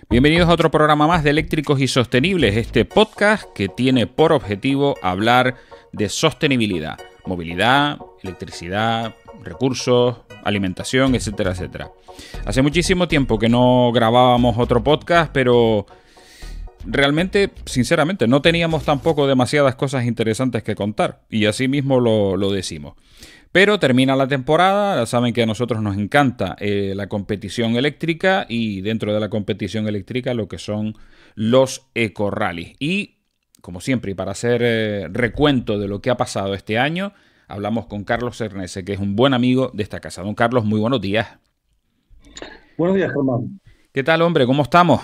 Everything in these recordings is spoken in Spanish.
Bienvenidos a otro programa más de Eléctricos y Sostenibles, este podcast que tiene por objetivo hablar de sostenibilidad, movilidad, electricidad, recursos, alimentación, etcétera, etcétera. Hace muchísimo tiempo que no grabábamos otro podcast, pero realmente, sinceramente, no teníamos tampoco demasiadas cosas interesantes que contar, y así mismo lo decimos. Pero termina la temporada, saben que a nosotros nos encanta la competición eléctrica y dentro de la competición eléctrica lo que son los eco-rallies. Y, como siempre, y para hacer recuento de lo que ha pasado este año, hablamos con Carlos Ernese, que es un buen amigo de esta casa. Don Carlos, muy buenos días. Buenos días, Germán. ¿Qué tal, hombre? ¿Cómo estamos?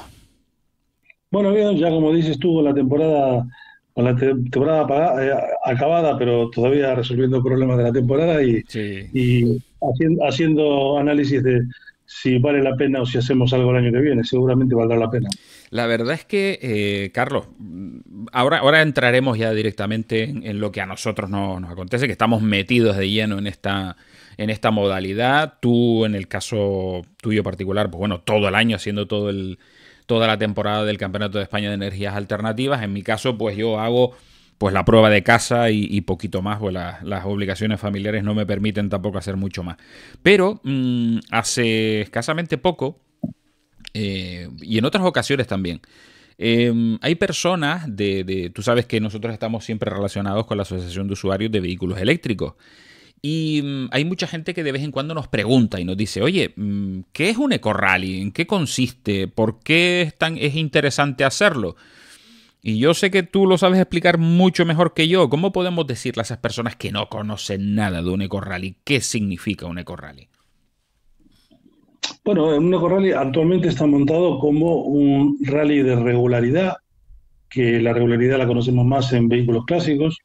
Bueno, bien, ya como dices tú, con la temporada acabada, pero todavía resolviendo problemas de la temporada Sí. y haciendo análisis de si vale la pena o si hacemos algo el año que viene. Seguramente valdrá la pena. La verdad es que, Carlos, ahora entraremos ya directamente en lo que a nosotros nos acontece, que estamos metidos de lleno en esta modalidad. Tú, en el caso tuyo particular, pues bueno, todo el año haciendo toda la temporada del Campeonato de España de Energías Alternativas. En mi caso, pues yo hago pues la prueba de casa y poquito más, pues las obligaciones familiares no me permiten tampoco hacer mucho más. Pero hace escasamente poco, y en otras ocasiones también, hay personas tú sabes que nosotros estamos siempre relacionados con la Asociación de Usuarios de Vehículos Eléctricos. Y hay mucha gente que de vez en cuando nos pregunta y nos dice, oye, ¿qué es un eco-rally? ¿En qué consiste? ¿Por qué es interesante hacerlo? Y yo sé que tú lo sabes explicar mucho mejor que yo. ¿Cómo podemos decirle a esas personas que no conocen nada de un eco-rally qué significa un eco-rally? Bueno, un eco-rally actualmente está montado como un rally de regularidad, que la regularidad la conocemos más en vehículos clásicos.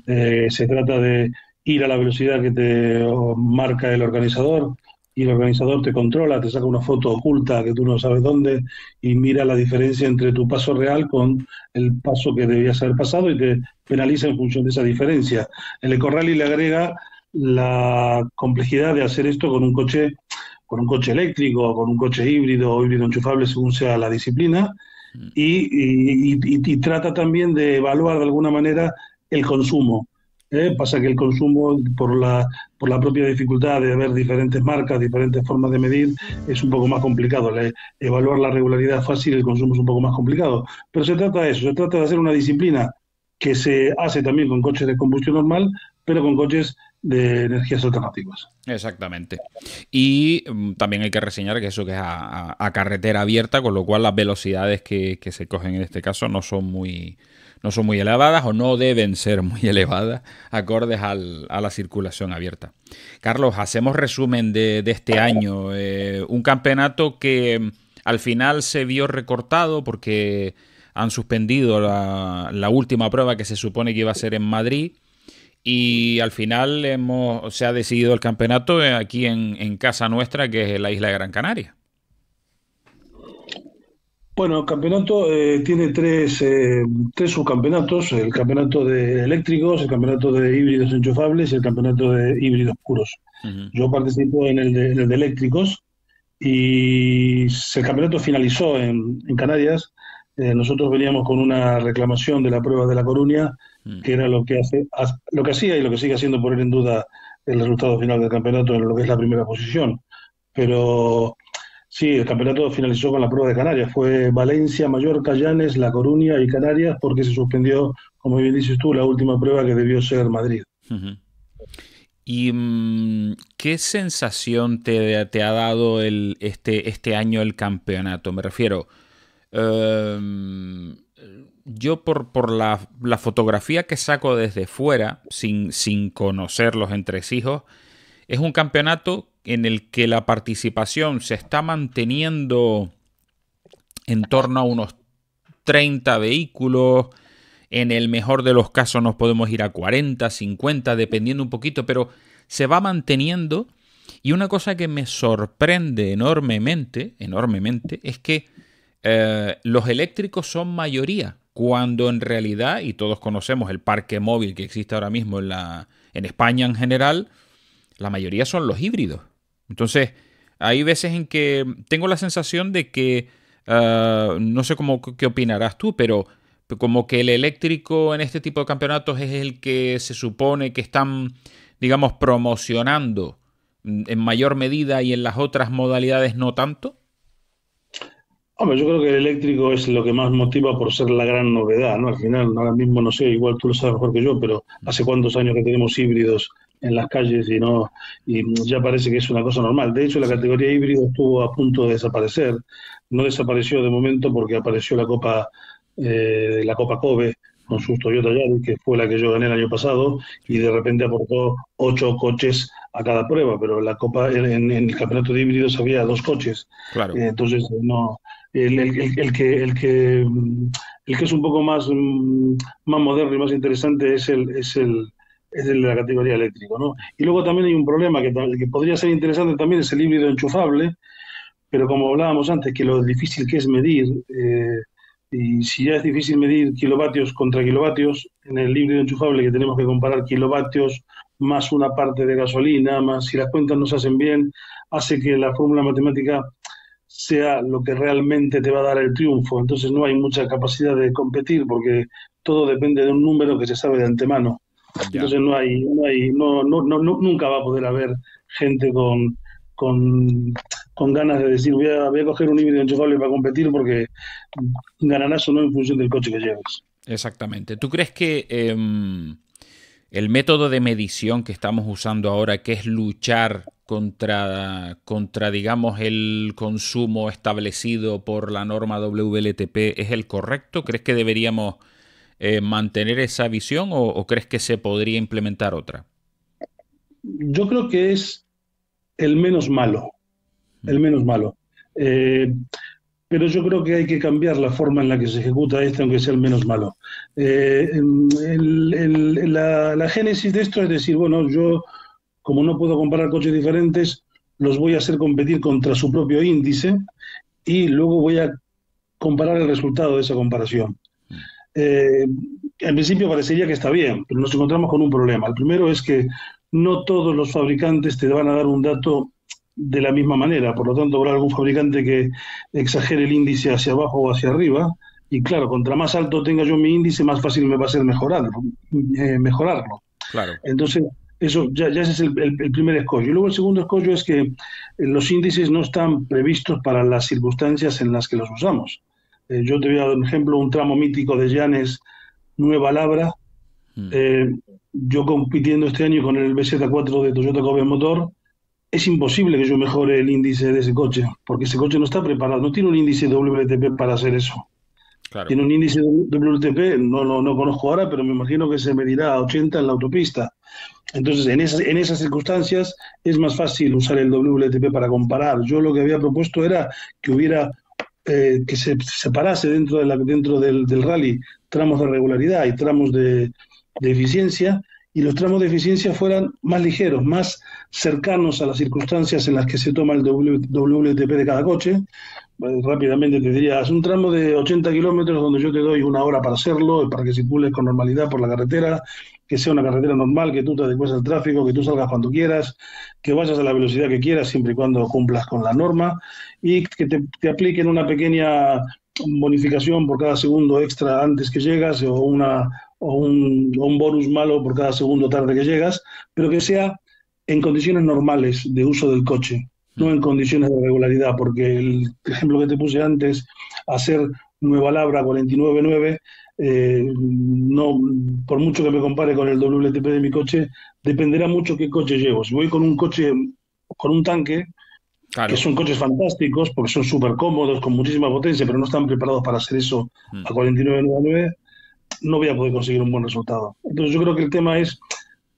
Se trata de ir a la velocidad que te marca el organizador y el organizador te controla, te saca una foto oculta que tú no sabes dónde y mira la diferencia entre tu paso real con el paso que debías haber pasado y te penaliza en función de esa diferencia. El EcoRally le agrega la complejidad de hacer esto con un coche eléctrico, con un coche híbrido o híbrido enchufable según sea la disciplina y trata también de evaluar de alguna manera el consumo. Pasa que el consumo, por la propia dificultad de haber diferentes marcas, diferentes formas de medir, es un poco más complicado. Evaluar la regularidad es fácil, el consumo es un poco más complicado. Pero se trata de eso, se trata de hacer una disciplina que se hace también con coches de combustión normal, pero con coches de energías alternativas. Exactamente. Y también hay que reseñar que eso que es a carretera abierta, con lo cual las velocidades que se cogen en este caso no son muy elevadas o no deben ser muy elevadas, acordes a la circulación abierta. Carlos, hacemos resumen de este año. Un campeonato que al final se vio recortado porque han suspendido la última prueba que se supone que iba a ser en Madrid. Y al final se ha decidido el campeonato aquí en casa nuestra, que es la isla de Gran Canaria. Bueno, el campeonato tiene tres subcampeonatos: el campeonato de eléctricos, el campeonato de híbridos enchufables y el campeonato de híbridos puros. Ujú. Yo participo en el de eléctricos y el campeonato finalizó en Canarias. Nosotros veníamos con una reclamación de la prueba de La Coruña, Mm. que era lo que hacía y lo que sigue haciendo poner en duda el resultado final del campeonato en lo que es la primera posición. Pero sí, el campeonato finalizó con la prueba de Canarias. Fue Valencia, Mallorca, Llanes, La Coruña y Canarias, porque se suspendió, como bien dices tú, la última prueba que debió ser Madrid. Ujú. ¿Y qué sensación te ha dado este año el campeonato? Me refiero, eh, yo por la fotografía que saco desde fuera, sin conocer los entresijos, es un campeonato en el que la participación se está manteniendo en torno a unos 30 vehículos. En el mejor de los casos nos podemos ir a 40, 50, dependiendo un poquito, pero se va manteniendo. Y una cosa que me sorprende enormemente, enormemente, es que los eléctricos son mayoría, cuando en realidad, y todos conocemos el parque móvil que existe ahora mismo en España en general, la mayoría son los híbridos. Entonces, hay veces en que tengo la sensación de que, no sé qué opinarás tú, pero como que el eléctrico en este tipo de campeonatos es el que se supone que están, digamos, promocionando en mayor medida y en las otras modalidades no tanto. Hombre, yo creo que el eléctrico es lo que más motiva por ser la gran novedad, ¿no? Al final, ahora mismo no sé, igual tú lo sabes mejor que yo, pero hace cuántos años que tenemos híbridos en las calles y no, y ya parece que es una cosa normal. De hecho, la categoría híbrido estuvo a punto de desaparecer. No desapareció de momento porque apareció la Copa Kobe con sus Toyota Yaris, que fue la que yo gané el año pasado, y Sí, de repente aportó 8 coches a cada prueba, pero la Copa en el campeonato de híbridos había 2 coches. claro. Entonces, no. El que es un poco más moderno y más interesante es el de la categoría eléctrico, ¿no? Y luego también hay un problema que podría ser interesante también, es el híbrido enchufable, pero como hablábamos antes, que lo difícil que es medir, y si ya es difícil medir kilovatios contra kilovatios, en el híbrido enchufable que tenemos que comparar kilovatios más una parte de gasolina, más si las cuentas no se hacen bien, hace que la fórmula matemática sea lo que realmente te va a dar el triunfo. Entonces no hay mucha capacidad de competir porque todo depende de un número que se sabe de antemano. Ya. Entonces nunca va a poder haber gente con, con ganas de decir voy a coger un híbrido enchufable para competir porque ganarás o no en función del coche que lleves. Exactamente. ¿Tú crees que el método de medición que estamos usando ahora, que es luchar contra, digamos, el consumo establecido por la norma WLTP, es el correcto? ¿Crees que deberíamos mantener esa visión o crees que se podría implementar otra? Yo creo que es el menos malo, el Mm. menos malo. Eh, pero yo creo que hay que cambiar la forma en la que se ejecuta este, aunque sea el menos malo. La génesis de esto es decir, bueno, yo, como no puedo comparar coches diferentes, los voy a hacer competir contra su propio índice y luego voy a comparar el resultado de esa comparación. Mm. Eh, en principio parecería que está bien, pero nos encontramos con un problema. El primero es que no todos los fabricantes te van a dar un dato de la misma manera, por lo tanto habrá algún fabricante que exagere el índice hacia abajo o hacia arriba, y claro, contra más alto tenga yo mi índice, más fácil me va a ser mejorarlo. Claro. Entonces, eso ya ese es el primer escollo. Y luego el segundo escollo es que los índices no están previstos para las circunstancias en las que los usamos. Yo te voy a dar un ejemplo, un tramo mítico de Llanes, Nueva Labra. Mm. eh, yo compitiendo este año con el BZ4 de Toyota Cobia Motor, es imposible que yo mejore el índice de ese coche, porque ese coche no está preparado, no tiene un índice WLTP para hacer eso. Claro. Tiene un índice WLTP, no conozco ahora, pero me imagino que se medirá a 80 en la autopista. Entonces, en esas circunstancias es más fácil usar el WLTP para comparar. Yo lo que había propuesto era que hubiera que se separase dentro del rally tramos de regularidad y tramos de eficiencia, y los tramos de eficiencia fueran más ligeros, más cercanos a las circunstancias en las que se toma el WLTP de cada coche. Rápidamente te diría, es un tramo de 80 kilómetros donde yo te doy una hora para hacerlo, para que circules con normalidad por la carretera, que sea una carretera normal, que tú te adecues al tráfico, que tú salgas cuando quieras, que vayas a la velocidad que quieras, siempre y cuando cumplas con la norma, y que te apliquen una pequeña bonificación por cada segundo extra antes que llegas, o un bonus malo por cada segundo tarde que llegas, pero que sea en condiciones normales de uso del coche, no Mm. en condiciones de regularidad, porque el ejemplo que te puse antes, hacer Nueva Labra 49.9, no, por mucho que me compare con el WLTP de mi coche, dependerá mucho qué coche llevo. Si voy con un coche, con un tanque, que Claro. son coches fantásticos, porque son súper cómodos, con muchísima potencia, pero no están preparados para hacer eso Mm. a 49.9, no voy a poder conseguir un buen resultado. Entonces yo creo que el tema es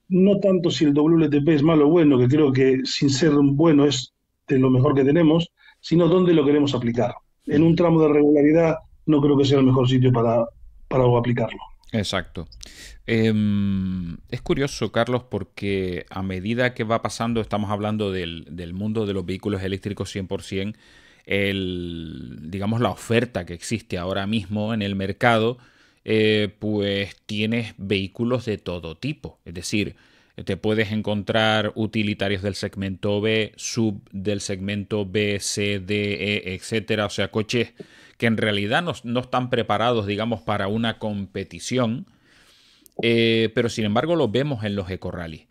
no tanto si el WLTP es malo o bueno, que creo que sin ser bueno es de lo mejor que tenemos, sino dónde lo queremos aplicar. En un Mm. tramo de regularidad no creo que sea el mejor sitio para aplicarlo. Exacto. Es curioso, Carlos, porque a medida que va pasando, estamos hablando del mundo de los vehículos eléctricos 100%, digamos, la oferta que existe ahora mismo en el mercado, pues tienes vehículos de todo tipo. Es decir, Te puedes encontrar utilitarios del segmento B, sub del segmento B, C, D, E, etcétera. O sea, coches que en realidad no están preparados, digamos, para una competición, pero sin embargo los vemos en los eco-rally.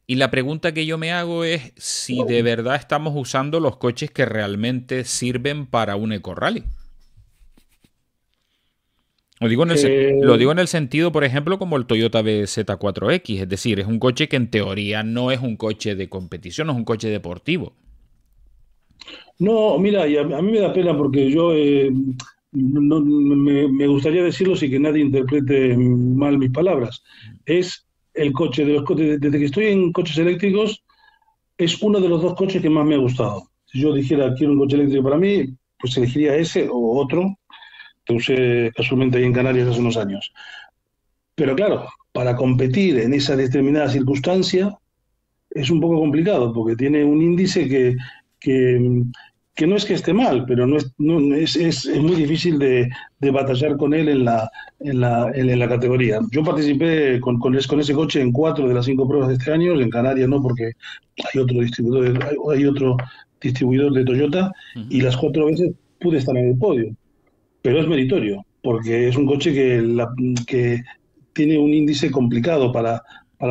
Y la pregunta que yo me hago es si de verdad estamos usando los coches que realmente sirven para un eco-rally. Lo digo en el sentido, por ejemplo, como el Toyota BZ4X, es decir, es un coche que en teoría no es un coche de competición, no es un coche deportivo. No, mira, y a mí me da pena porque yo me gustaría decirlo sin que nadie interprete mal mis palabras. Es el coche de los coches, desde que estoy en coches eléctricos, es uno de los dos coches que más me ha gustado. Si yo dijera quiero un coche eléctrico para mí, pues elegiría ese o otro que usé casualmente ahí en Canarias hace unos años. Pero claro, para competir en esa determinada circunstancia es un poco complicado porque tiene un índice que, que no es que esté mal, pero es muy difícil de batallar con él en la categoría. Yo participé con ese coche en 4 de las 5 pruebas de este año, en Canarias no, porque hay otro distribuidor de Toyota, y las 4 veces pude estar en el podio. Pero es meritorio, porque es un coche que tiene un índice complicado para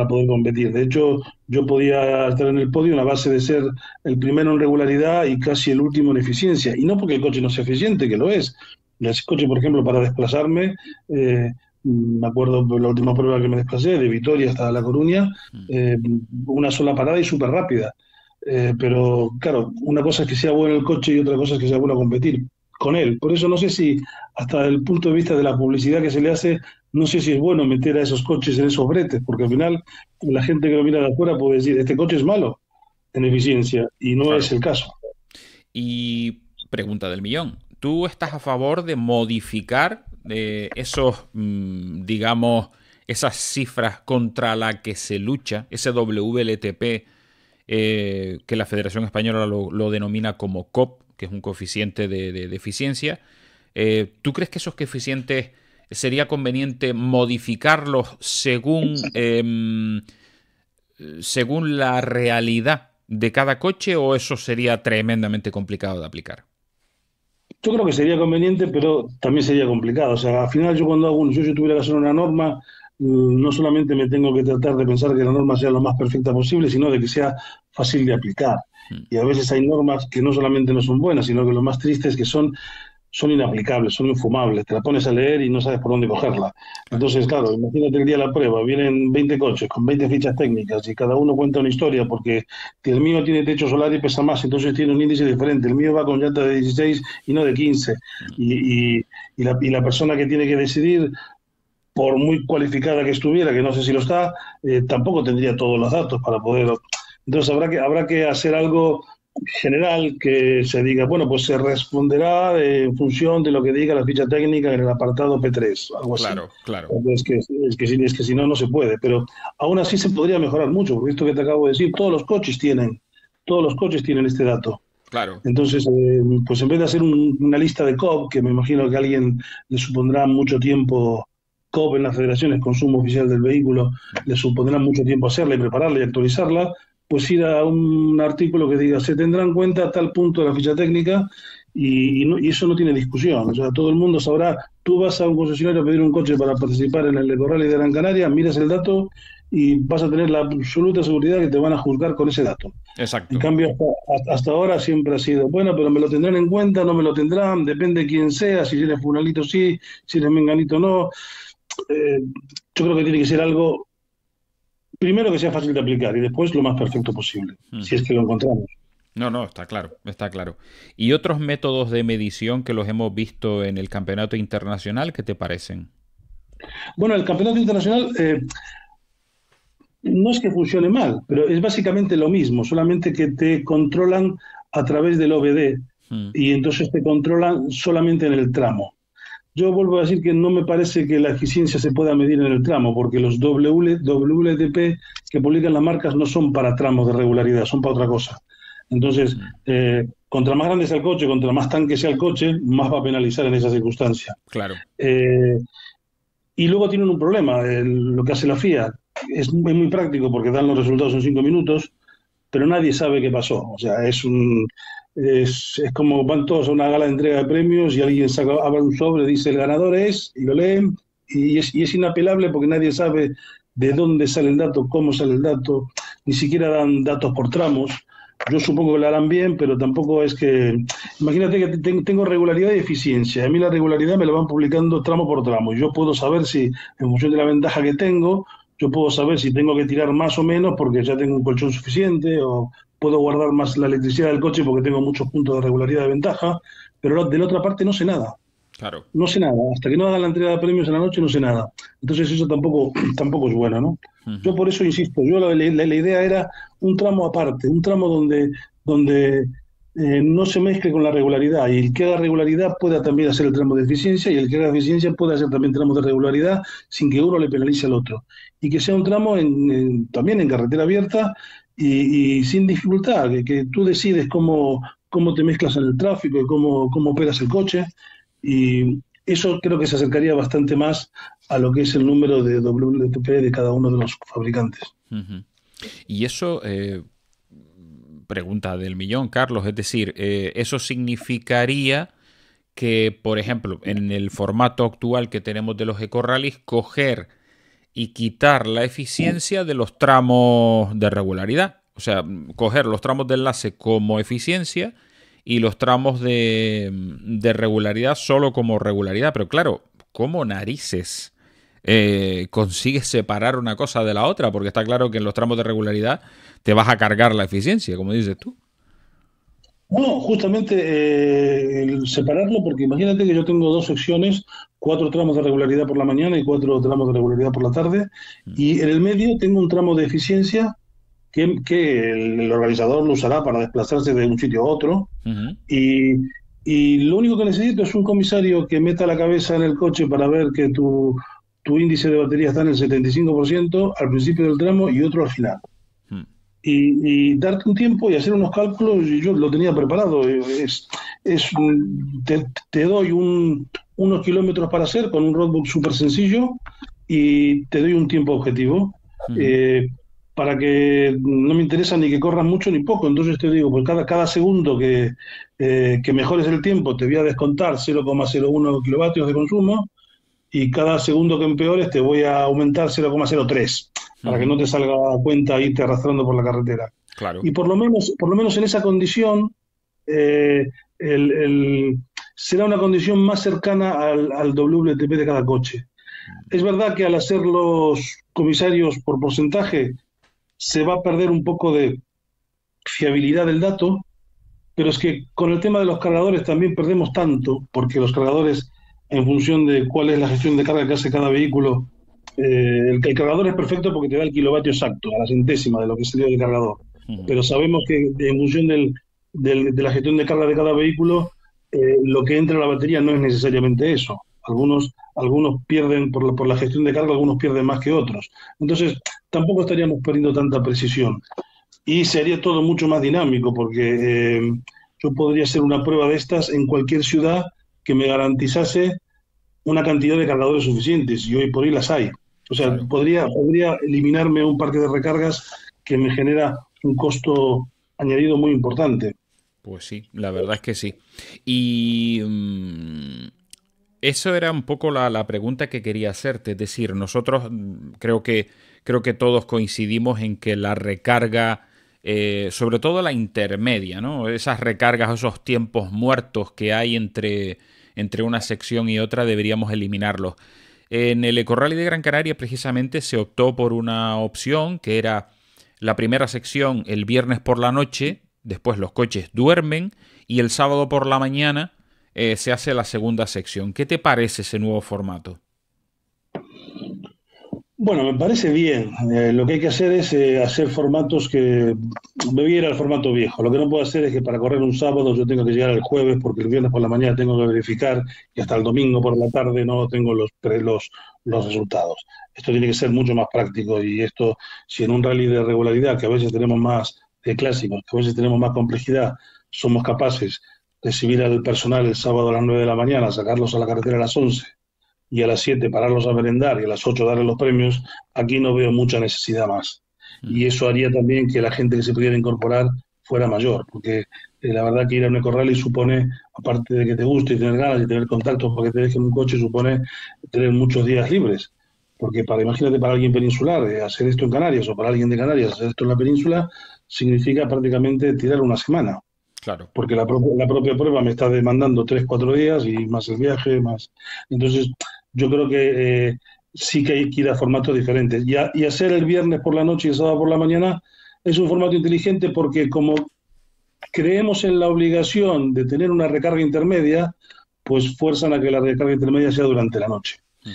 poder competir. De hecho, yo podía estar en el podio en la base de ser el primero en regularidad y casi el último en eficiencia. Y no porque el coche no sea eficiente, que lo es. Ese coche, por ejemplo, para desplazarme, me acuerdo de la última prueba que me desplacé, de Vitoria hasta La Coruña, una sola parada y súper rápida. Pero claro, una cosa es que sea bueno el coche y otra cosa es que sea bueno competir con él. Por eso no sé si, hasta el punto de vista de la publicidad que se le hace, no sé si es bueno meter a esos coches en esos bretes, porque al final la gente que lo mira de afuera puede decir, este coche es malo en eficiencia, y no Claro. es el caso. Y pregunta del millón. ¿Tú estás a favor de modificar esos, digamos, esas cifras contra la que se lucha, ese WLTP, que la Federación Española lo denomina como COP, que es un coeficiente de eficiencia? ¿Tú crees que esos coeficientes sería conveniente modificarlos según la realidad de cada coche, o eso sería tremendamente complicado de aplicar? Yo creo que sería conveniente, pero también sería complicado. O sea, al final yo cuando yo tuviera que hacer una norma, no solamente me tengo que tratar de pensar que la norma sea lo más perfecta posible, sino de que sea fácil de aplicar. Y a veces hay normas que no solamente no son buenas, sino que lo más triste es que son inaplicables, son infumables. Te la pones a leer y no sabes por dónde cogerla. Claro, Entonces, claro, imagínate el día de la prueba, vienen 20 coches con 20 fichas técnicas y cada uno cuenta una historia porque el mío tiene techo solar y pesa más, entonces tiene un índice diferente. El mío va con llanta de 16 y no de 15. Y la persona que tiene que decidir, por muy cualificada que estuviera, que no sé si lo está, tampoco tendría todos los datos para poder. Entonces habrá que hacer algo general que se diga, bueno, pues se responderá en función de lo que diga la ficha técnica en el apartado P3, algo así. claro, claro. Es que si no, no se puede. Pero aún así se podría mejorar mucho, porque esto que te acabo de decir, todos los coches tienen este dato. Claro. Entonces, pues en vez de hacer una lista de COP, que me imagino que a alguien le supondrá mucho tiempo, COP en las federaciones, consumo oficial del vehículo, le supondrá mucho tiempo hacerla y prepararla y actualizarla, pues ir a un artículo que diga, se tendrá en cuenta tal punto de la ficha técnica, y eso no tiene discusión. O sea, todo el mundo sabrá, tú vas a un concesionario a pedir un coche para participar en el Eco Rally de Gran Canaria, miras el dato y vas a tener la absoluta seguridad que te van a juzgar con ese dato. En Exacto. cambio, hasta ahora siempre ha sido, bueno, pero me lo tendrán en cuenta, no me lo tendrán, depende de quién sea, si eres fulanito sí, si eres menganito no. Yo creo que tiene que ser algo, primero que sea fácil de aplicar y después lo más perfecto posible, si es que lo encontramos. No, no, está claro, está claro. ¿Y otros métodos de medición que los hemos visto en el campeonato internacional, qué te parecen? Bueno, el campeonato internacional no es que funcione mal, pero es básicamente lo mismo, solamente que te controlan a través del OBD Mm, y entonces te controlan solamente en el tramo. Yo vuelvo a decir que no me parece que la eficiencia se pueda medir en el tramo, porque los WLTP que publican las marcas no son para tramos de regularidad, son para otra cosa. Entonces, mm, contra más grande sea el coche, contra más tanque sea el coche, más va a penalizar en esa circunstancia. claro. Eh, y luego tienen un problema, lo que hace la FIA. es muy práctico porque dan los resultados en 5 minutos, pero nadie sabe qué pasó. O sea, es como van todos a una gala de entrega de premios y alguien abre un sobre, dice el ganador es, y lo leen, y es inapelable porque nadie sabe de dónde sale el dato, cómo sale el dato, ni siquiera dan datos por tramos. Yo supongo que lo harán bien, pero tampoco es que... Imagínate que tengo regularidad y eficiencia. A mí la regularidad me la van publicando tramo por tramo. Y yo puedo saber si, en función de la ventaja que tengo, yo puedo saber si tengo que tirar más o menos porque ya tengo un colchón suficiente, o puedo guardar más la electricidad del coche porque tengo muchos puntos de regularidad de ventaja, pero de la otra parte no sé nada. Claro. No sé nada. Hasta que no hagan la entrega de premios en la noche no sé nada. Entonces eso tampoco es bueno, ¿no? Yo por eso insisto, yo la idea era un tramo aparte, un tramo donde no se mezcle con la regularidad, y el que haga regularidad pueda también hacer el tramo de eficiencia, y el que haga eficiencia pueda hacer también tramos de regularidad sin que uno le penalice al otro. Y que sea un tramo también en carretera abierta y sin dificultad, que tú decides cómo te mezclas en el tráfico y cómo operas el coche. Y eso creo que se acercaría bastante más a lo que es el número de WLTP de cada uno de los fabricantes. Y eso, pregunta del millón, Carlos, es decir, eso significaría que, por ejemplo, en el formato actual que tenemos de los ecorrallies, coger y quitar la eficiencia de los tramos de regularidad. O sea, coger los tramos de enlace como eficiencia y los tramos de regularidad solo como regularidad. Pero claro, ¿cómo narices consigues separar una cosa de la otra? Porque está claro que en los tramos de regularidad te vas a cargar la eficiencia, como dices tú. No, justamente el separarlo, porque imagínate que yo tengo dos secciones, 4 tramos de regularidad por la mañana y 4 tramos de regularidad por la tarde, y en el medio tengo un tramo de eficiencia que el organizador lo usará para desplazarse de un sitio a otro, y lo único que necesito es un comisario que meta la cabeza en el coche para ver que tu índice de batería está en el 75% al principio del tramo y otro al final. Y darte un tiempo y hacer unos cálculos, y yo lo tenía preparado. Te doy unos kilómetros para hacer con un roadbook súper sencillo, y te doy un tiempo objetivo, para que no me interesa ni que corras mucho ni poco. Entonces te digo, pues cada segundo que mejores el tiempo te voy a descontar 0,01 kilovatios de consumo, y cada segundo que empeores te voy a aumentar 0,03 para que no te salga a cuenta irte arrastrando por la carretera. Claro. Y por lo menos en esa condición será una condición más cercana al WLTP de cada coche. Es verdad que al hacer los comisarios por porcentaje se va a perder un poco de fiabilidad del dato, pero es que con el tema de los cargadores también perdemos tanto, porque los cargadores, en función de cuál es la gestión de carga que hace cada vehículo, el cargador es perfecto porque te da el kilovatio exacto, a la centésima de lo que salió del cargador. Pero sabemos que en función de la gestión de carga de cada vehículo, lo que entra a la batería no es necesariamente eso. Algunos pierden por la gestión de carga, algunos pierden más que otros. Entonces, tampoco estaríamos perdiendo tanta precisión. Y sería todo mucho más dinámico, porque yo podría hacer una prueba de estas en cualquier ciudad que me garantizase una cantidad de cargadores suficientes, y hoy por hoy las hay. O sea, claro, podría eliminarme un parque de recargas que me genera un costo añadido muy importante. Pues sí, la verdad es que sí. Y eso era un poco la pregunta que quería hacerte. Es decir, nosotros creo que todos coincidimos en que la recarga, sobre todo la intermedia, ¿no? Esas recargas, esos tiempos muertos que hay entre una sección y otra, deberíamos eliminarlos. En el Ecorrally de Gran Canaria precisamente se optó por una opción que era la primera sección el viernes por la noche, después los coches duermen y el sábado por la mañana se hace la segunda sección. ¿Qué te parece ese nuevo formato? Bueno, me parece bien. Lo que hay que hacer es hacer formatos que... Me voy a ir al formato viejo. Lo que no puedo hacer es que para correr un sábado yo tengo que llegar el jueves, porque el viernes por la mañana tengo que verificar, y hasta el domingo por la tarde no tengo los resultados. Esto tiene que ser mucho más práctico, y esto, si en un rally de regularidad, que a veces tenemos más de clásicos, que a veces tenemos más complejidad, somos capaces de recibir al personal el sábado a las 9 de la mañana, sacarlos a la carretera a las 11, y a las 7 pararlos a merendar y a las 8 darles los premios, aquí no veo mucha necesidad más. Y eso haría también que la gente que se pudiera incorporar fuera mayor, porque la verdad que ir a un eco-rally supone, aparte de que te guste y tener ganas y tener contactos porque te dejen un coche, supone tener muchos días libres. Porque imagínate para alguien peninsular, hacer esto en Canarias, o para alguien de Canarias hacer esto en la península, significa prácticamente tirar una semana. Claro. Porque la propia prueba me está demandando 3 4 días y más el viaje, más. Entonces, yo creo que sí que hay que ir a formatos diferentes. Y hacer el viernes por la noche y el sábado por la mañana es un formato inteligente porque como creemos en la obligación de tener una recarga intermedia, pues fuerzan a que la recarga intermedia sea durante la noche. Ujú.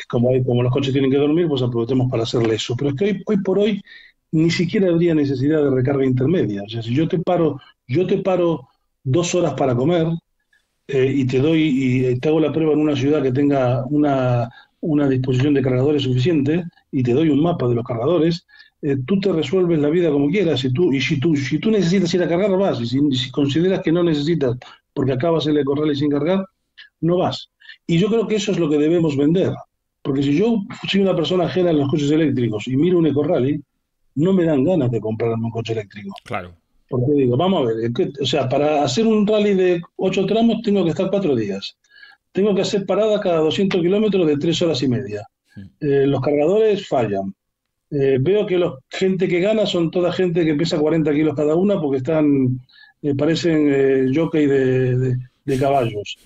Como los coches tienen que dormir, pues aprovechemos para hacerle eso. Pero es que hoy por hoy ni siquiera habría necesidad de recarga intermedia. O sea, si yo te paro 2 horas para comer, y te doy y te hago la prueba en una ciudad que tenga una disposición de cargadores suficiente y te doy un mapa de los cargadores, tú te resuelves la vida como quieras. Si tú necesitas ir a cargar, vas. Y si consideras que no necesitas porque acabas el ecorral y sin cargar, no vas. Y yo creo que eso es lo que debemos vender. Porque si yo soy una persona ajena a los coches eléctricos y miro un ecorrally, no me dan ganas de comprarme un coche eléctrico. Claro. Porque digo, vamos a ver, o sea, para hacer un rally de 8 tramos tengo que estar 4 días. Tengo que hacer parada cada 200 kilómetros de 3 horas y media. Los cargadores fallan. Veo que la gente que gana son toda gente que pesa 40 kilos cada una porque parecen jockey de caballos.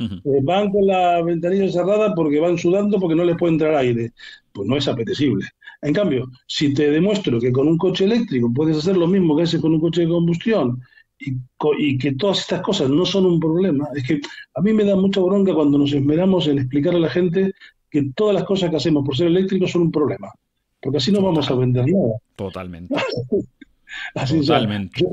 Van con la ventanilla cerrada porque van sudando porque no les puede entrar aire. Pues no es apetecible. En cambio, si te demuestro que con un coche eléctrico puedes hacer lo mismo que haces con un coche de combustión y que todas estas cosas no son un problema, es que a mí me da mucha bronca cuando nos esmeramos en explicarle a la gente que todas las cosas que hacemos por ser eléctricos son un problema, porque así no vamos a Total. vender nada. Totalmente. Así, o sea, Totalmente.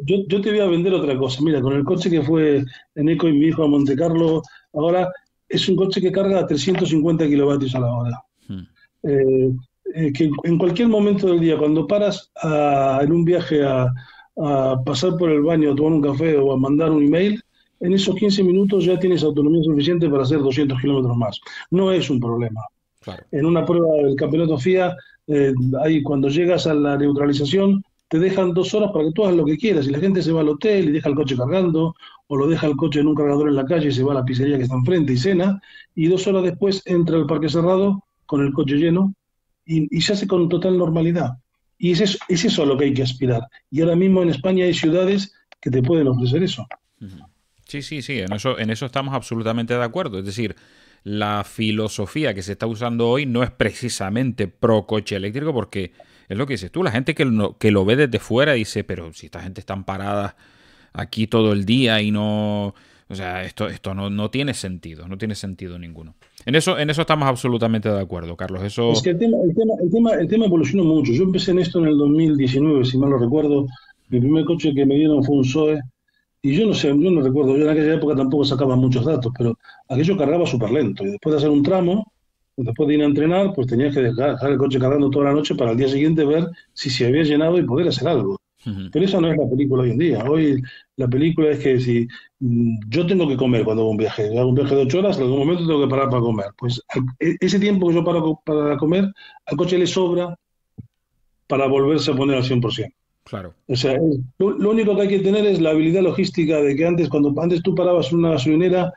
yo te voy a vender otra cosa. Mira, con el coche que fue en Eco y mi hijo a Monte Carlo, ahora es un coche que carga a 350 kilovatios a la hora. Mm. Que en cualquier momento del día, cuando paras en un viaje a pasar por el baño, a tomar un café o a mandar un email, en esos 15 minutos ya tienes autonomía suficiente para hacer 200 kilómetros más. No es un problema. Claro. En una prueba del campeonato FIA, ahí cuando llegas a la neutralización, te dejan 2 horas para que tú hagas lo que quieras. Y la gente se va al hotel y deja el coche cargando, o lo deja el coche en un cargador en la calle y se va a la pizzería que está enfrente y cena, y 2 horas después entra al parque cerrado con el coche lleno y se hace con total normalidad. Y es eso a lo que hay que aspirar. Y ahora mismo en España hay ciudades que te pueden ofrecer eso. Sí, sí, sí, en eso estamos absolutamente de acuerdo. Es decir, la filosofía que se está usando hoy no es precisamente pro coche eléctrico porque es lo que dices tú, la gente que lo ve desde fuera dice, pero si esta gente está parada aquí todo el día y no... O sea, esto no tiene sentido, no tiene sentido ninguno. En eso estamos absolutamente de acuerdo, Carlos. Es Eso... que el tema evolucionó mucho. Yo empecé en esto en el 2019, si mal no recuerdo. Mi primer coche que me dieron fue un Zoe. Y yo no sé, yo no recuerdo, yo en aquella época tampoco sacaba muchos datos, pero aquello cargaba súper lento. Y después de hacer un tramo, después de ir a entrenar, pues tenías que dejar el coche cargando toda la noche para el día siguiente ver si se había llenado y poder hacer algo. Pero esa no es la película hoy en día. Hoy la película es que si yo tengo que comer cuando hago un viaje, hago un viaje de 8 horas, en algún momento tengo que parar para comer. Pues ese tiempo que yo paro para comer, al coche le sobra para volverse a poner al 100%. Claro. O sea, lo único que hay que tener es la habilidad logística de que antes tú parabas en una gasolinera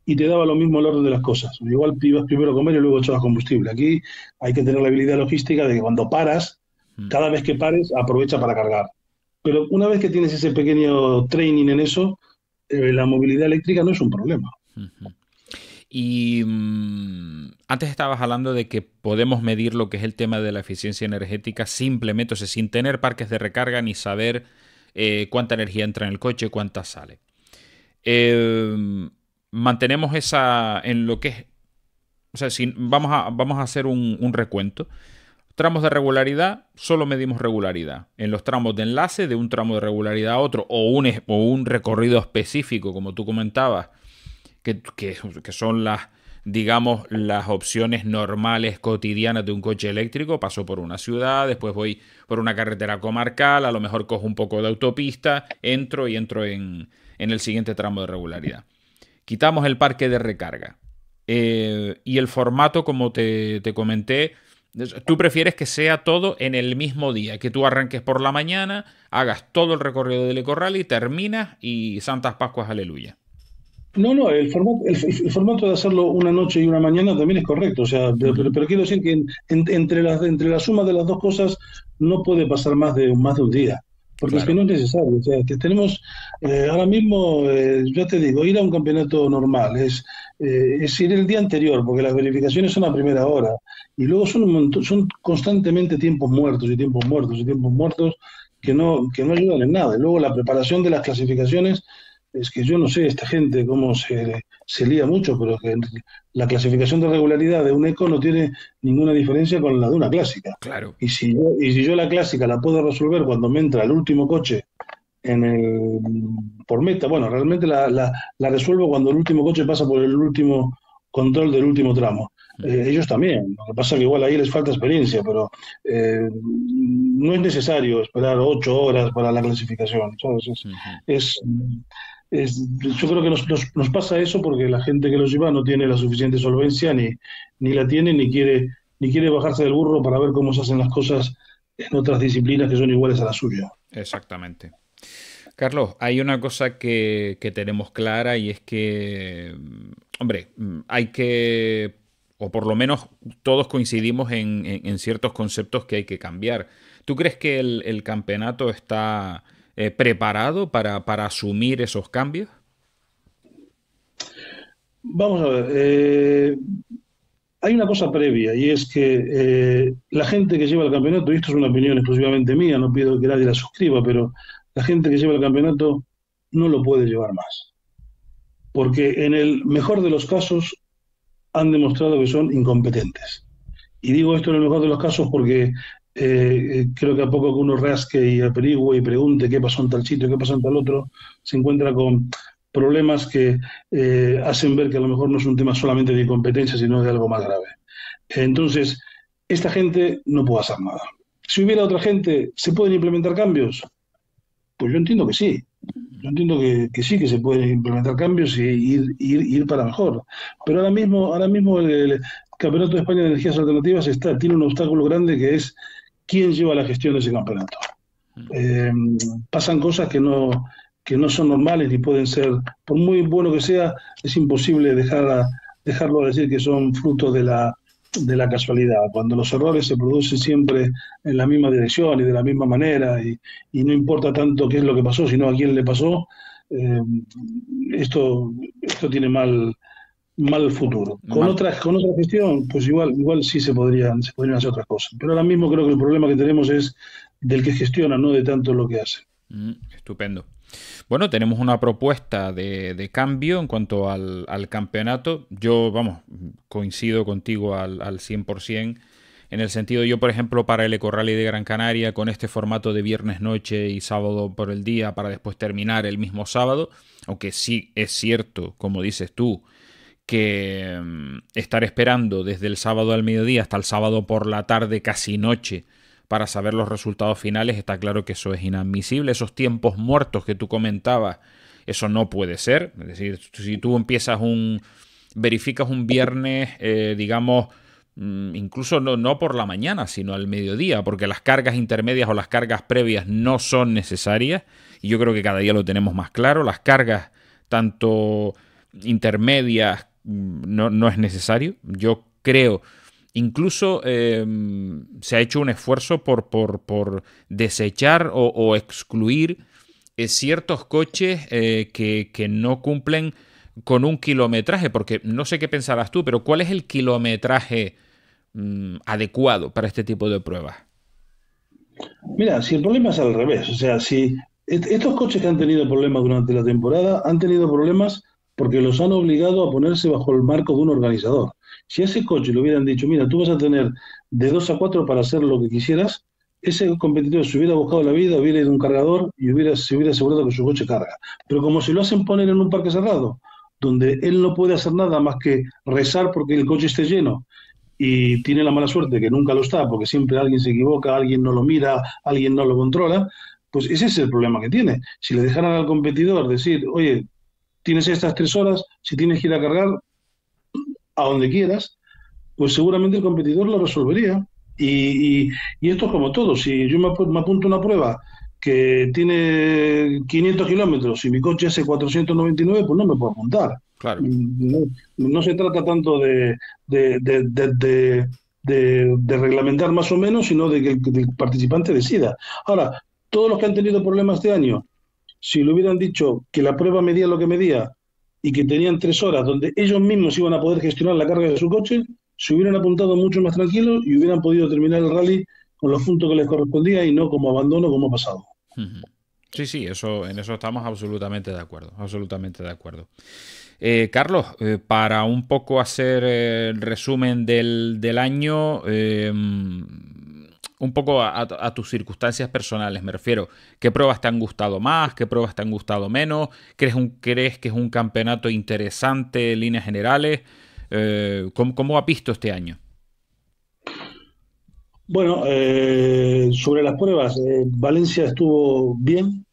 y te daba lo mismo el orden de las cosas. Igual ibas primero a comer y luego echabas combustible. Aquí hay que tener la habilidad logística de que cuando paras, cada vez que pares, aprovecha para cargar. Pero una vez que tienes ese pequeño training en eso, la movilidad eléctrica no es un problema. Y antes estabas hablando de que podemos medir lo que es el tema de la eficiencia energética simplemente, o sea, sin tener parques de recarga ni saber cuánta energía entra en el coche, cuánta sale. Mantenemos esa en lo que es, o sea, si vamos a hacer un recuento. Tramos de regularidad, solo medimos regularidad. En los tramos de enlace, de un tramo de regularidad a otro, o un recorrido específico, como tú comentabas, que son digamos, las opciones normales, cotidianas de un coche eléctrico. Paso por una ciudad, después voy por una carretera comarcal, a lo mejor cojo un poco de autopista, entro en el siguiente tramo de regularidad. Quitamos el parque de recarga. Y el formato, como te comenté, tú prefieres que sea todo en el mismo día, que tú arranques por la mañana, hagas todo el recorrido del Eco Rally, terminas y Santas Pascuas, aleluya. No, no, el formato de hacerlo una noche y una mañana también es correcto. O sea, Ujú. pero quiero decir que entre la suma de las dos cosas no puede pasar más de un día, porque es que Claro. no es necesario. O sea, que tenemos ahora mismo, yo te digo, ir a un campeonato normal es ir el día anterior, porque las verificaciones son a primera hora y luego son un montón, son constantemente tiempos muertos y tiempos muertos y tiempos muertos que no ayudan en nada. Y luego la preparación de las clasificaciones. Es que yo no sé, esta gente cómo se lía mucho, pero que la clasificación de regularidad de un eco no tiene ninguna diferencia con la de una clásica. Claro. Y si yo la clásica la puedo resolver cuando me entra el último coche por meta, bueno, realmente la resuelvo cuando el último coche pasa por el último control del último tramo. Ellos también, lo que pasa es que igual ahí les falta experiencia, pero no es necesario esperar 8 horas para la clasificación, ¿sabes? Ujú. Es, yo creo que nos pasa eso porque la gente que lo lleva no tiene la suficiente solvencia, ni la tiene, ni quiere bajarse del burro para ver cómo se hacen las cosas en otras disciplinas que son iguales a la suya. Exactamente. Carlos, hay una cosa que tenemos clara y es que, hombre, hay que, o por lo menos todos coincidimos en ciertos conceptos que hay que cambiar. ¿Tú crees que el campeonato está preparado para asumir esos cambios? Vamos a ver, hay una cosa previa y es que la gente que lleva el campeonato, y esto es una opinión exclusivamente mía, no pido que nadie la suscriba, pero la gente que lleva el campeonato no lo puede llevar más, porque en el mejor de los casos han demostrado que son incompetentes. Y digo esto en el mejor de los casos porque creo que a poco que uno rasque y averigüe y pregunte qué pasó en tal sitio, qué pasó en tal otro, se encuentra con problemas que hacen ver que a lo mejor no es un tema solamente de incompetencia, sino de algo más grave. Entonces, esta gente no puede hacer nada. Si hubiera otra gente, ¿se pueden implementar cambios? Pues yo entiendo que sí. Yo entiendo que sí, que se pueden implementar cambios y ir para mejor. Pero ahora mismo el Campeonato de España de Energías Alternativas tiene un obstáculo grande que es quién lleva la gestión de ese campeonato. Eh, Pasan cosas que no son normales ni pueden ser, por muy bueno que sea, es imposible dejarlo a decir que son fruto de la casualidad, cuando los errores se producen siempre en la misma dirección y de la misma manera, y no importa tanto qué es lo que pasó, sino a quién le pasó, eh, esto tiene mal futuro. Con Mal. otra gestión, pues igual sí se podrían hacer otras cosas. Pero ahora mismo creo que el problema que tenemos es del que gestiona, no de tanto lo que hace. Estupendo. Bueno, tenemos una propuesta de cambio en cuanto al campeonato. Yo, vamos, coincido contigo al 100%. En el sentido, yo, por ejemplo, para el Eco Rally de Gran Canaria, con este formato de viernes noche y sábado por el día, para después terminar el mismo sábado, aunque sí es cierto, como dices tú, que estar esperando desde el sábado al mediodía hasta el sábado por la tarde, casi noche, para saber los resultados finales, está claro que eso es inadmisible. Esos tiempos muertos que tú comentabas, eso no puede ser. Es decir, si tú verificas un viernes, digamos, incluso no por la mañana, sino al mediodía, porque las cargas intermedias o las cargas previas no son necesarias, y yo creo que cada día lo tenemos más claro. Las cargas, tanto intermedias, no es necesario. Yo creo. Incluso se ha hecho un esfuerzo por desechar o excluir ciertos coches que no cumplen con un kilometraje, porque no sé qué pensarás tú, pero ¿cuál es el kilometraje adecuado para este tipo de pruebas? Mira, si el problema es al revés, o sea, si estos coches que han tenido problemas durante la temporada han tenido problemas porque los han obligado a ponerse bajo el marco de un organizador. Si a ese coche le hubieran dicho, mira, tú vas a tener de 2 a 4 para hacer lo que quisieras, ese competidor se hubiera buscado la vida, hubiera ido a un cargador y se hubiera asegurado que su coche carga. Pero como se lo hacen poner en un parque cerrado, donde él no puede hacer nada más que rezar porque el coche esté lleno, y tiene la mala suerte que nunca lo está, porque siempre alguien se equivoca, alguien no lo mira, alguien no lo controla, pues ese es el problema que tiene. Si le dejaran al competidor decir, oye, tienes estas 3 horas, si tienes que ir a cargar, a donde quieras, pues seguramente el competidor lo resolvería. Y esto es como todo. Si yo me apunto a una prueba que tiene 500 kilómetros y mi coche hace 499, pues no me puedo apuntar. Claro. No, no se trata tanto de, de, de, de- de reglamentar más o menos, sino de que el participante decida. Ahora, todos los que han tenido problemas este año, si le hubieran dicho que la prueba medía lo que medía y que tenían 3 horas donde ellos mismos iban a poder gestionar la carga de su coche, se hubieran apuntado mucho más tranquilos y hubieran podido terminar el rally con los puntos que les correspondía y no como abandono como ha pasado. Ujú. Sí, sí, en eso estamos absolutamente de acuerdo, absolutamente de acuerdo. Carlos, para un poco hacer el resumen del año, un poco a tus circunstancias personales, me refiero, ¿qué pruebas te han gustado más? ¿Qué pruebas te han gustado menos? ¿Crees que es un campeonato interesante en líneas generales? ¿Cómo has visto este año? Bueno, sobre las pruebas, Valencia estuvo bien,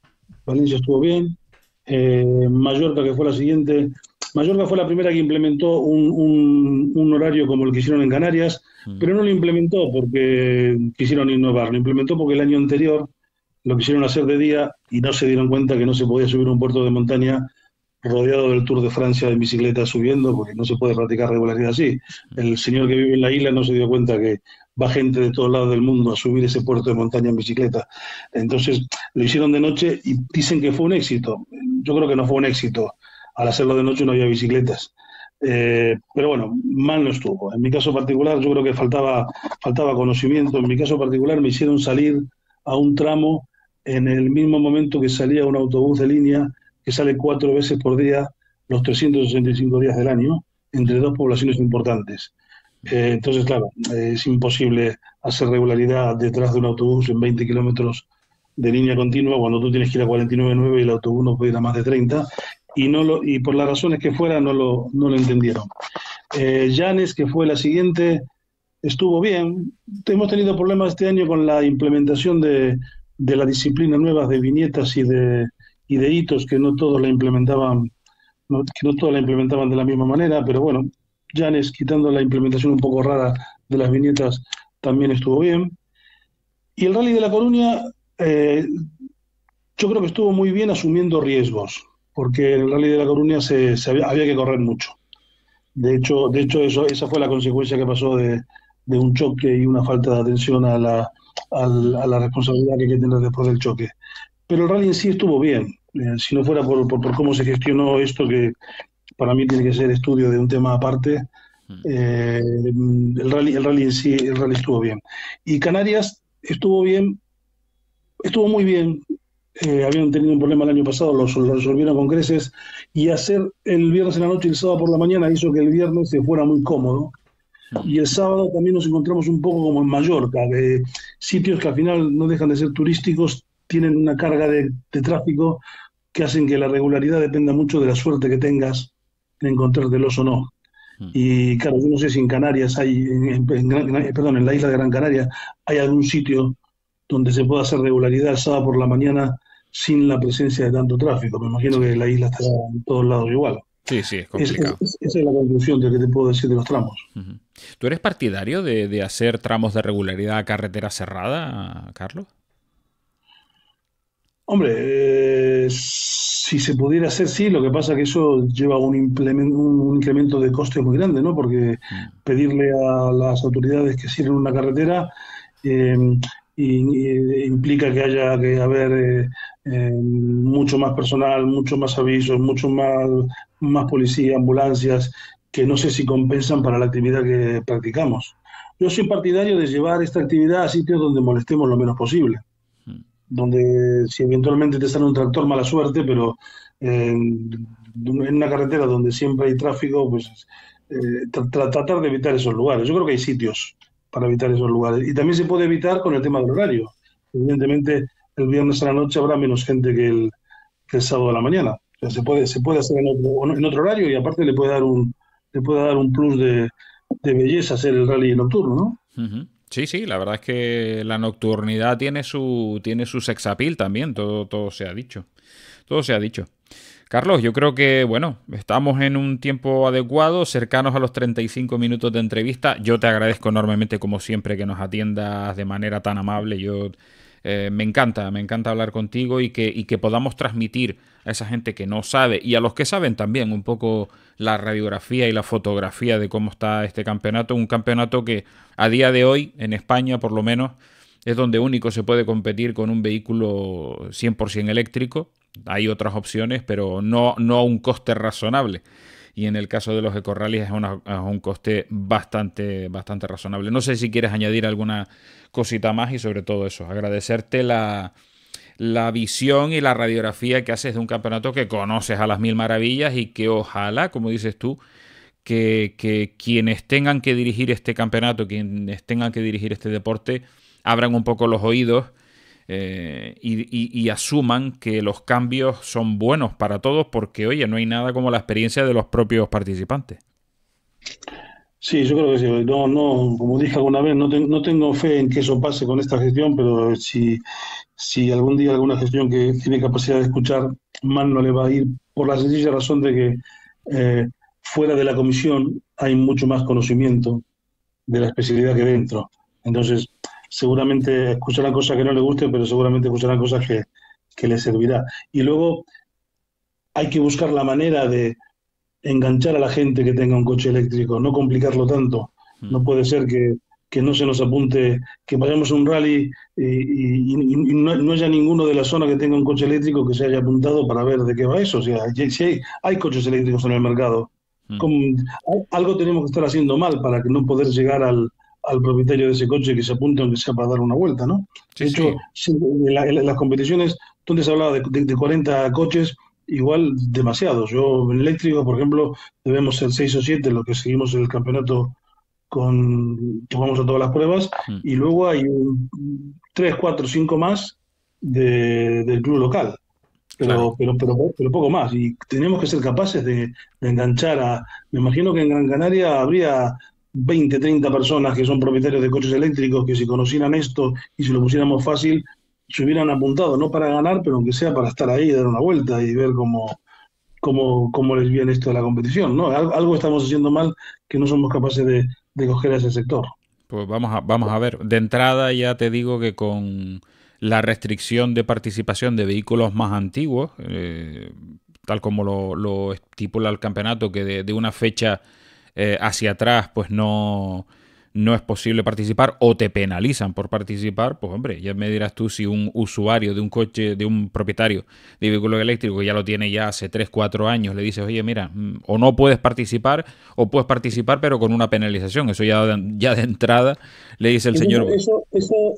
Valencia estuvo bien. Mallorca, que fue la siguiente. Mallorca fue la primera que implementó un horario como el que hicieron en Canarias, Mm. pero no lo implementó porque quisieron innovar, lo implementó porque el año anterior lo quisieron hacer de día y no se dieron cuenta que no se podía subir a un puerto de montaña rodeado del Tour de Francia en bicicleta subiendo, porque no se puede practicar regularidad así. El señor que vive en la isla no se dio cuenta que va gente de todos lados del mundo a subir ese puerto de montaña en bicicleta. Entonces lo hicieron de noche y dicen que fue un éxito. Yo creo que no fue un éxito. Al hacerlo de noche no había bicicletas. Pero bueno, mal no estuvo. En mi caso particular yo creo que faltaba conocimiento. En mi caso particular me hicieron salir a un tramo en el mismo momento que salía un autobús de línea que sale 4 veces por día los 365 días del año entre dos poblaciones importantes. Entonces, claro, es imposible hacer regularidad detrás de un autobús en 20 kilómetros de línea continua cuando tú tienes que ir a 49,9 y el autobús no puede ir a más de 30 y por las razones que fuera no lo entendieron. Llanes, que fue la siguiente, estuvo bien. Hemos tenido problemas este año con la implementación de la disciplina nueva de viñetas y de hitos que no todos la implementaban, que no todos la implementaban de la misma manera, pero bueno, Llanes, quitando la implementación un poco rara de las viñetas, también estuvo bien. Y el Rally de La Coruña, eh, yo creo que estuvo muy bien asumiendo riesgos, porque en el Rally de La Coruña había que correr mucho. De hecho esa fue la consecuencia que pasó de un choque y una falta de atención a la responsabilidad que hay que tener después del choque. Pero el rally en sí estuvo bien. Si no fuera por cómo se gestionó esto, que para mí tiene que ser estudio de un tema aparte, el rally en sí, el rally estuvo bien. Y Canarias estuvo bien, estuvo muy bien. Habían tenido un problema el año pasado, lo resolvieron con creces. Y hacer el viernes en la noche y el sábado por la mañana hizo que el viernes se fuera muy cómodo. Y el sábado también nos encontramos un poco como en Mallorca, de sitios que al final no dejan de ser turísticos, tienen una carga de tráfico que hacen que la regularidad dependa mucho de la suerte que tengas de encontrártelos o no. Y claro, yo no sé si en Canarias perdón, en la isla de Gran Canaria hay algún sitio donde se pueda hacer regularidad el sábado por la mañana sin la presencia de tanto tráfico. Me imagino Sí, que la isla estará en todos lados igual. sí, sí, es complicado. Esa es la conclusión de lo que te puedo decir de los tramos. Ujú. ¿Tú eres partidario de hacer tramos de regularidad a carretera cerrada, Carlos? Hombre, si se pudiera hacer, sí, lo que pasa es que eso lleva un incremento de coste muy grande, ¿no? Porque Mm. pedirle a las autoridades que cierren una carretera eh, implica que haya que haber mucho más personal, mucho más avisos, más policía, ambulancias, que no sé si compensan para la actividad que practicamos. Yo soy partidario de llevar esta actividad a sitios donde molestemos lo menos posible, donde si eventualmente te sale un tractor, mala suerte, pero en una carretera donde siempre hay tráfico, pues tratar de evitar esos lugares. Yo creo que hay sitios para evitar esos lugares. Y también se puede evitar con el tema del horario. Evidentemente, el viernes a la noche habrá menos gente que el sábado a la mañana. O sea, se puede hacer en otro horario y aparte le puede dar un plus de belleza hacer el rally nocturno, ¿no? Ujú. Sí, sí, la verdad es que la nocturnidad tiene su sex appeal también, todo se ha dicho. Todo se ha dicho. Carlos, yo creo que, bueno, estamos en un tiempo adecuado, cercanos a los 35 minutos de entrevista. Yo te agradezco enormemente, como siempre, que nos atiendas de manera tan amable. Me encanta hablar contigo y que podamos transmitir a esa gente que no sabe y a los que saben también un poco la radiografía y la fotografía de cómo está este campeonato. Un campeonato que a día de hoy, en España por lo menos, es donde único se puede competir con un vehículo 100% eléctrico. Hay otras opciones, pero no a un coste razonable. Y en el caso de los ecorrallies es un coste bastante razonable. No sé si quieres añadir alguna cosita más y sobre todo eso, agradecerte la visión y la radiografía que haces de un campeonato que conoces a las mil maravillas y que ojalá, como dices tú, que quienes tengan que dirigir este campeonato, quienes tengan que dirigir este deporte, abran un poco los oídos y asuman que los cambios son buenos para todos porque, oye, no hay nada como la experiencia de los propios participantes. Sí, yo creo que sí. No, no, como dije alguna vez, no tengo fe en que eso pase con esta gestión, pero si algún día alguna gestión que tiene capacidad de escuchar mal no le va a ir, por la sencilla razón de que fuera de la comisión hay mucho más conocimiento de la especialidad que dentro. Entonces, seguramente escucharán cosas que no les gusten, pero seguramente escucharán cosas que les servirá. Y luego hay que buscar la manera de enganchar a la gente que tenga un coche eléctrico, no complicarlo tanto. Mm. No puede ser que no se nos apunte, que vayamos a un rally y no haya ninguno de la zona que tenga un coche eléctrico que se haya apuntado para ver de qué va eso. O sea, si hay coches eléctricos en el mercado, Mm. ¿cómo- algo tenemos que estar haciendo mal para que no poder llegar al propietario de ese coche que se apunte aunque sea para dar una vuelta, ¿no? Sí, De hecho, sí. en las competiciones donde se hablaba de 40 coches, igual demasiados. Yo en eléctrico, por ejemplo, debemos ser 6 o 7 los que seguimos el campeonato que vamos a todas las pruebas, Mm. y luego hay 3, 4, 5 más del club local, Claro. pero poco más. Y tenemos que ser capaces de enganchar me imagino que en Gran Canaria habría 20, 30 personas que son propietarios de coches eléctricos que si conocieran esto y si lo pusiéramos fácil, se hubieran apuntado, no para ganar, pero aunque sea para estar ahí, dar una vuelta y ver cómo les viene esto de la competición, ¿no? Algo estamos haciendo mal que no somos capaces de coger a ese sector. Pues vamos a ver. De entrada ya te digo que con la restricción de participación de vehículos más antiguos, tal como lo estipula el campeonato, que de una fecha hacia atrás pues no es posible participar o te penalizan por participar, pues hombre, ya me dirás tú si un usuario de un coche, de un propietario de vehículo eléctrico que ya lo tiene ya hace 3 4 años, le dices, oye, mira, o no puedes participar o puedes participar pero con una penalización. Eso ya de entrada le dice el Entonces, señor.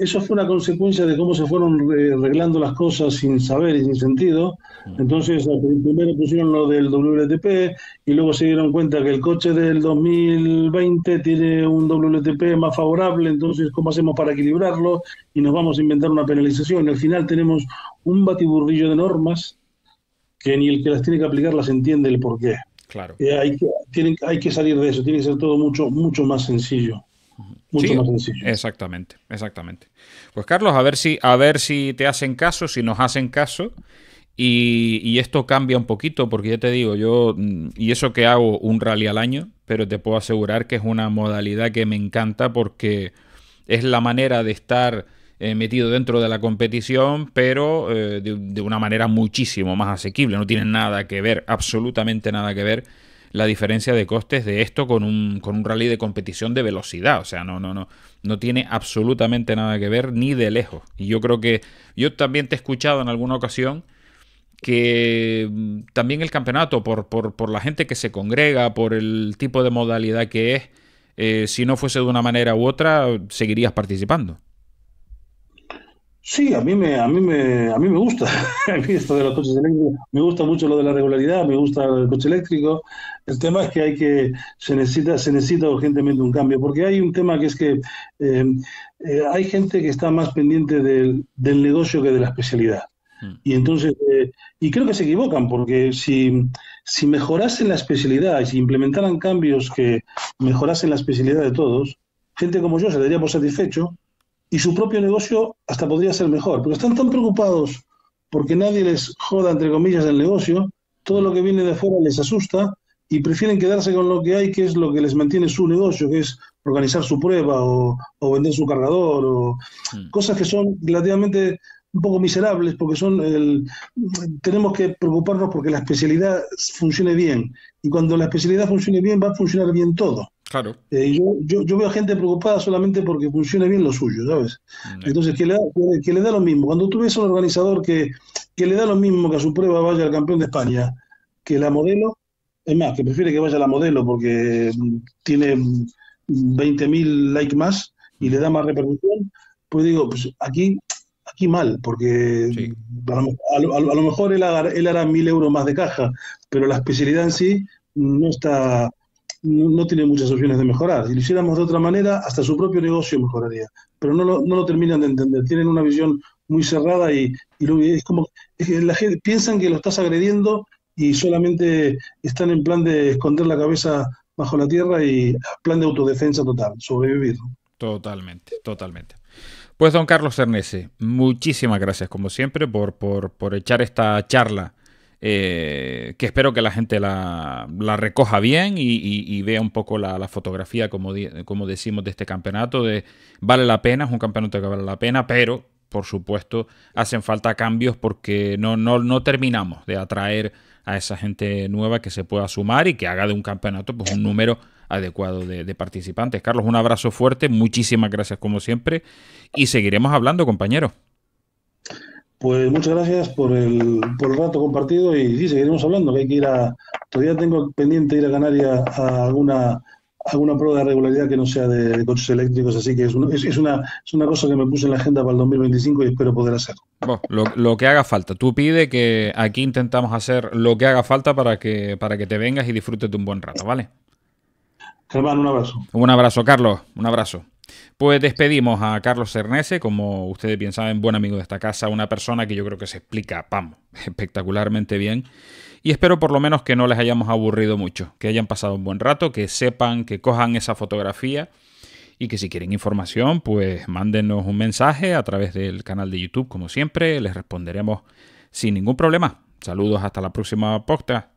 eso fue una consecuencia de cómo se fueron arreglando las cosas sin saber y sin sentido. Entonces, primero pusieron lo del WLTP y luego se dieron cuenta que el coche del 2020 tiene un WLTP más favorable, entonces, ¿cómo hacemos para equilibrarlo? Y nos vamos a inventar una penalización. Y al final tenemos un batiburrillo de normas que ni el que las tiene que aplicar las entiende el porqué. Claro. Hay que salir de eso, tiene que ser todo mucho más sencillo. Mucho Sí, más sencillo. exactamente. Pues Carlos, a ver si te hacen caso, si nos hacen caso. Y esto cambia un poquito, porque ya te digo, y eso que hago un rally al año, pero te puedo asegurar que es una modalidad que me encanta porque es la manera de estar metido dentro de la competición, pero de una manera muchísimo más asequible. No tiene nada que ver, absolutamente nada que ver la diferencia de costes de esto con un rally de competición de velocidad. O sea, no tiene absolutamente nada que ver ni de lejos. Y yo creo que yo también te he escuchado en alguna ocasión que también el campeonato, por la gente que se congrega, por el tipo de modalidad que es, si no fuese de una manera u otra, seguirías participando. Sí, a mí me gusta. A mí esto de los coches eléctricos, me gusta mucho lo de la regularidad, me gusta el coche eléctrico. El tema es que se necesita urgentemente un cambio, porque hay un tema que es que hay gente que está más pendiente del negocio que de la especialidad. Mm. Y entonces, y creo que se equivocan, porque si mejorasen la especialidad y si implementaran cambios que mejorasen la especialidad de todos, gente como yo se daría por satisfecho y su propio negocio hasta podría ser mejor. Pero están tan preocupados porque nadie les joda, entre comillas, el negocio, Todo lo que viene de afuera les asusta y prefieren quedarse con lo que hay, que es lo que les mantiene su negocio, que es organizar su prueba o vender su cargador, o Mm. cosas que son relativamente un poco miserables, porque tenemos que preocuparnos porque la especialidad funcione bien. Y cuando la especialidad funcione bien, va a funcionar bien todo. Claro. Yo veo gente preocupada solamente porque funcione bien lo suyo, ¿sabes? Mm. Entonces, que le da lo mismo. Cuando tú ves a un organizador que le da lo mismo que a su prueba vaya al campeón de España que la modelo, es más, que prefiere que vaya la modelo porque tiene 20.000 likes más y le Mm. da más repercusión, pues digo, pues aquí mal, porque Sí, a lo mejor él hará 1.000 euros más de caja, pero la especialidad en sí no está, no tiene muchas opciones de mejorar. Si lo hiciéramos de otra manera, hasta su propio negocio mejoraría. Pero no lo terminan de entender. Tienen una visión muy cerrada es como es que la gente piensan que lo estás agrediendo y solamente están en plan de esconder la cabeza bajo la tierra y plan de autodefensa total, sobrevivir. totalmente, totalmente. Pues don Carlos Cernese, muchísimas gracias como siempre por echar esta charla, que espero que la gente la recoja bien y vea un poco la fotografía, como decimos, de este campeonato. Vale la pena, es un campeonato que vale la pena, pero por supuesto hacen falta cambios porque no terminamos de atraer a esa gente nueva que se pueda sumar y que haga de un campeonato pues un número adecuado de participantes. Carlos, un abrazo fuerte, muchísimas gracias como siempre y seguiremos hablando, compañero. Pues muchas gracias por el rato compartido y sí, seguiremos hablando, que hay que todavía tengo pendiente ir a Canarias a alguna prueba de regularidad que no sea de coches eléctricos, así que es una cosa que me puse en la agenda para el 2025 y espero poder hacer. Bueno, lo que haga falta. Tú pide que aquí intentamos hacer lo que haga falta para que te vengas y disfrutes de un buen rato, ¿vale? Germán, un abrazo. Un abrazo, Carlos. Un abrazo. Pues despedimos a Carlos Cernese, como ustedes bien saben, buen amigo de esta casa, una persona que yo creo que se explica, vamos, espectacularmente bien. Y espero por lo menos que no les hayamos aburrido mucho, que hayan pasado un buen rato, que sepan, que cojan esa fotografía y que si quieren información, pues mándenos un mensaje a través del canal de YouTube, como siempre, les responderemos sin ningún problema. Saludos hasta la próxima podcast.